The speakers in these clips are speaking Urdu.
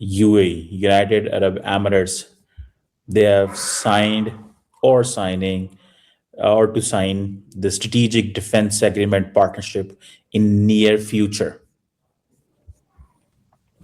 UAE, United Arab Emirates, they have signed or signing or to sign the Strategic Defense Agreement Partnership in near future.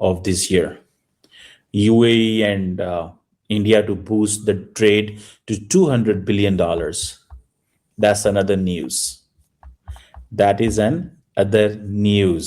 of this year. UAE and India to boost the trade to $200 billion. That's another news. That is an other news.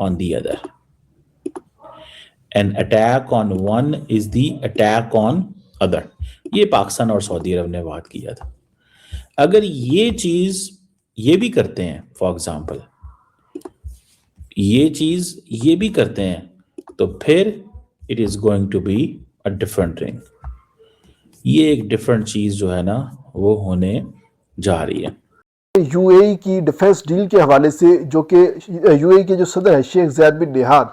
on the other. An attack on one is the attack on other. یہ پاکستان اور سعودی عرب نے بات کیا تھا. اگر یہ چیز یہ بھی کرتے ہیں, فار ایگزامپل یہ چیز یہ بھی کرتے ہیں, تو پھر it is going to be a different thing. یہ ایک ڈفرنٹ چیز جو ہے نا وہ ہونے جا رہی ہے. یو اے ای کی ڈیفنس ڈیل کے حوالے سے, جو کہ یو اے ای کے جو صدر ہیں شیخ زید بن نہیان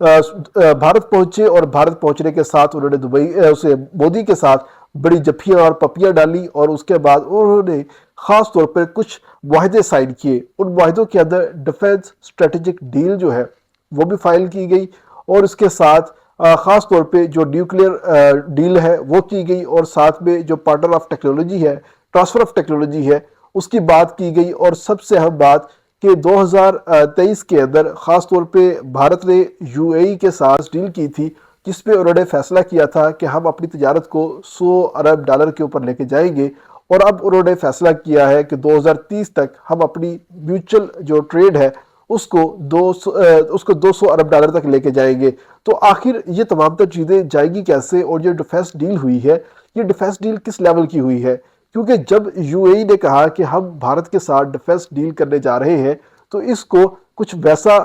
بھارت پہنچے, اور بھارت پہنچنے کے ساتھ انہوں نے دبئی اسے مودی کے ساتھ بڑی جپھیاں اور پپیاں ڈالی, اور اس کے بعد انہوں نے خاص طور پر کچھ معاہدے سائن کیے. ان معاہدوں کے اندر ڈیفنس اسٹریٹجک ڈیل جو ہے وہ بھی فائل کی گئی, اور اس کے ساتھ خاص طور پہ جو نیوکلیئر ڈیل ہے وہ کی گئی, اور ساتھ میں جو پارٹنر آف ٹیکنالوجی ہے, ٹرانسفر آف ٹیکنالوجی ہے, اس کی بات کی گئی. اور سب سے اہم بات کہ 2023 کے اندر خاص طور پہ بھارت نے یو اے ای کے ساتھ ڈیل کی تھی, جس پہ انہوں نے فیصلہ کیا تھا کہ ہم اپنی تجارت کو $100 ارب کے اوپر لے کے جائیں گے, اور اب انہوں نے فیصلہ کیا ہے کہ 2030 تک ہم اپنی میوچل جو ٹریڈ ہے اس کو 200 ارب ڈالر تک لے کے جائیں گے. تو آخر یہ تمام تر چیزیں جائیں گی کیسے, اور یہ ڈیفنس ڈیل ہوئی ہے, یہ ڈیفنس ڈیل کس لیول کی ہوئی ہے؟ کیونکہ جب یو اے ای نے کہا کہ ہم بھارت کے ساتھ ڈیفنس ڈیل کرنے جا رہے ہیں, تو اس کو کچھ ویسا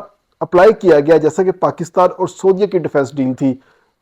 اپلائی کیا گیا جیسا کہ پاکستان اور سعودیہ کی ڈیفنس ڈیل تھی.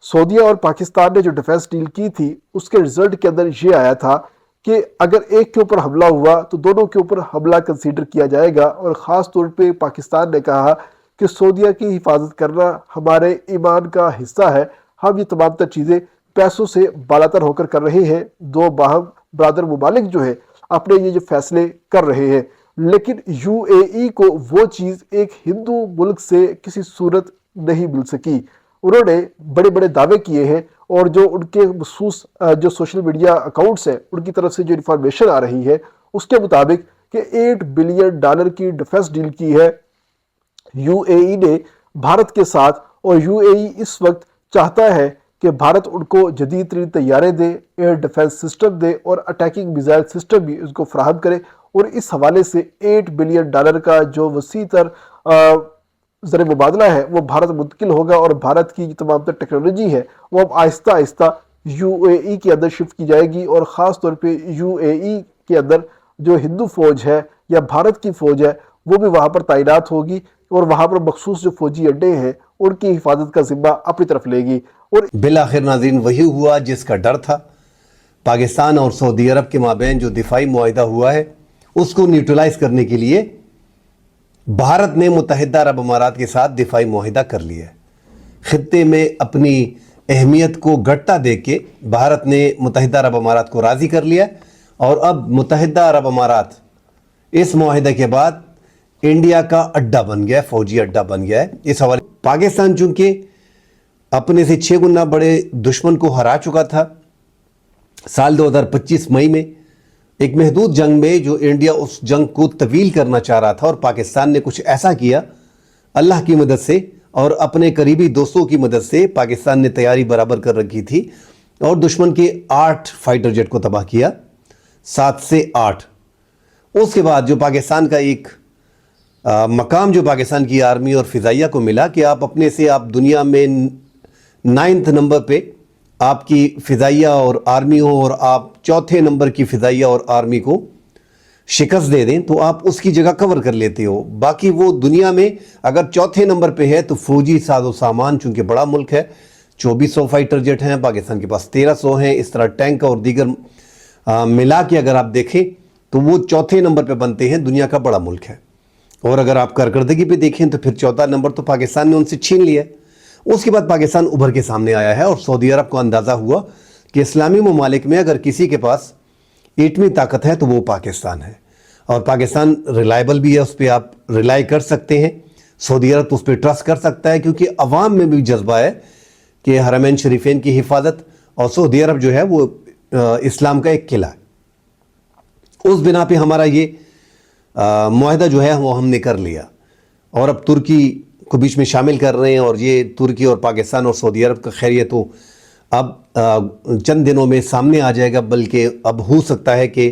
سعودیہ اور پاکستان نے جو ڈیفنس ڈیل کی تھی اس کے رزلٹ کے اندر یہ آیا تھا کہ اگر ایک کے اوپر حملہ ہوا تو دونوں کے اوپر حملہ کنسیڈر کیا جائے گا, اور خاص طور پہ پاکستان نے کہا کہ سعودیہ کی حفاظت کرنا ہمارے ایمان کا حصہ ہے, ہم یہ تمام تر چیزیں پیسوں سے بالاتر ہو کر کر رہے ہیں. دو باہم برادر ممالک جو ہے اپنے یہ جو فیصلے کر رہے ہیں, لیکن یو اے ای کو وہ چیز ایک ہندو ملک سے کسی صورت نہیں مل سکی. انہوں نے بڑے بڑے دعوے کیے ہیں, اور جو ان کے مخصوص جو سوشل میڈیا اکاؤنٹس ہیں ان کی طرف سے جو انفارمیشن آ رہی ہے اس کے مطابق کہ $8 بلین کی ڈیفنس ڈیل کی ہے یو اے ای نے بھارت کے ساتھ, اور یو اے ای اس وقت چاہتا ہے کہ بھارت ان کو جدید ترین طیارے دے, ایئر ڈیفنس سسٹم دے, اور اٹیکنگ میزائل سسٹم بھی اس کو فراہم کرے. اور اس حوالے سے $8 بلین کا جو وسیع تر زر مبادلہ ہے وہ بھارت منتقل ہوگا, اور بھارت کی تمام تر ٹیکنالوجی ہے وہ اب آہستہ آہستہ یو اے ای کے اندر شفٹ کی جائے گی. اور خاص طور پہ یو اے ای کے اندر جو ہندو فوج ہے یا بھارت کی فوج ہے وہ بھی وہاں پر تعینات ہوگی, اور وہاں پر مخصوص جو فوجی اڈے ہیں ان کی حفاظت کا ذمہ اپنی طرف لے گی. اور بالآخر ناظرین وہی ہوا جس کا ڈر تھا. پاکستان اور سعودی عرب کے مابین جو دفاعی معاہدہ ہوا ہے اس کو نیوٹرلائز کرنے کے لیے بھارت نے متحدہ عرب امارات کے ساتھ دفاعی معاہدہ کر لیا ہے. خطے میں اپنی اہمیت کو گھٹتا دیکھ کے بھارت نے متحدہ عرب امارات کو راضی کر لیا, اور اب متحدہ عرب امارات اس معاہدے کے بعد انڈیا کا اڈا بن گیا ہے, فوجی اڈا بن گیا ہے. اس حوالے پاکستان چونکہ اپنے سے 6 گنا بڑے دشمن کو ہرا چکا تھا سال 2025 مئی میں ایک محدود جنگ میں, جو انڈیا اس جنگ کو طویل کرنا چاہ رہا تھا, اور پاکستان نے کچھ ایسا کیا اللہ کی مدد سے اور اپنے قریبی دوستوں کی مدد سے. پاکستان نے تیاری برابر کر رکھی تھی اور دشمن کے 8 فائٹر جیٹ کو تباہ کیا, 7 سے 8. اس کے بعد جو پاکستان کا ایک مقام جو پاکستان کی آرمی اور فضائیہ کو ملا کہ آپ اپنے سے آپ دنیا میں 9 نمبر پہ آپ کی فضائیہ اور آرمی ہو, اور آپ 4 نمبر کی فضائیہ اور آرمی کو شکست دے دیں تو آپ اس کی جگہ کور کر لیتے ہو. باقی وہ دنیا میں اگر 4 نمبر پہ ہے تو فوجی ساز و سامان, چونکہ بڑا ملک ہے, 2400 فائٹر جیٹ ہیں, پاکستان کے پاس 1300 ہیں, اس طرح ٹینک اور دیگر ملا کے اگر آپ دیکھیں تو وہ 4 نمبر پہ بنتے ہیں, دنیا کا بڑا ملک ہے. اور اگر آپ کارکردگی پہ دیکھیں تو پھر 4 نمبر تو پاکستان نے ان سے چھین لیا ہے. اس کے بعد پاکستان ابھر کے سامنے آیا ہے, اور سعودی عرب کو اندازہ ہوا کہ اسلامی ممالک میں اگر کسی کے پاس ایٹمی طاقت ہے تو وہ پاکستان ہے, اور پاکستان ریلائبل بھی ہے, اس پہ آپ ریلائی کر سکتے ہیں. سعودی عرب تو اس پہ ٹرسٹ کر سکتا ہے, کیونکہ عوام میں بھی جذبہ ہے کہ حرمین شریفین کی حفاظت, اور سعودی عرب جو ہے وہ اسلام کا ایک قلعہ ہے. اس بنا پہ ہمارا یہ معاہدہ جو ہے وہ ہم نے کر لیا, اور اب ترکی کو بیچ میں شامل کر رہے ہیں, اور یہ ترکی اور پاکستان اور سعودی عرب کا خیر یہ تو اب چند دنوں میں سامنے آ جائے گا, بلکہ اب ہو سکتا ہے کہ